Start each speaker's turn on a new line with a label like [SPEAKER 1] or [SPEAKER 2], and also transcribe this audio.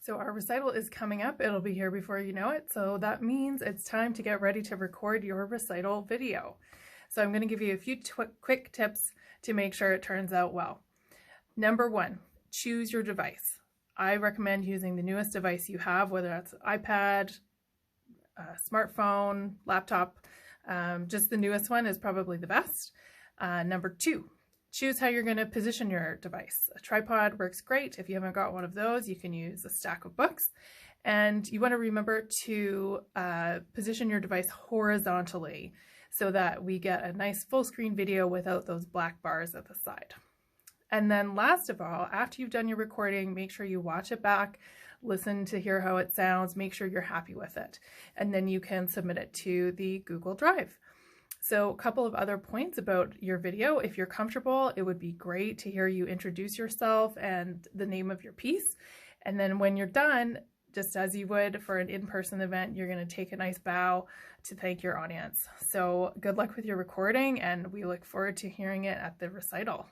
[SPEAKER 1] So our recital is coming up. It'll be here before you know it. So that means it's time to get ready to record your recital video. So I'm going to give you a few quick tips to make sure it turns out well. Number one, choose your device. I recommend using the newest device you have, whether that's iPad, smartphone, laptop. Just the newest one is probably the best. Number two, choose how you're going to position your device. A tripod works great. If you haven't got one of those, you can use a stack of books. And you want to remember to position your device horizontally so that we get a nice full screen video without those black bars at the side. And then last of all, after you've done your recording, make sure you watch it back, listen to hear how it sounds, make sure you're happy with it. And then you can submit it to the Google Drive. So a couple of other points about your video. If you're comfortable, it would be great to hear you introduce yourself and the name of your piece. And then when you're done, just as you would for an in-person event, you're going to take a nice bow to thank your audience. So good luck with your recording, and we look forward to hearing it at the recital.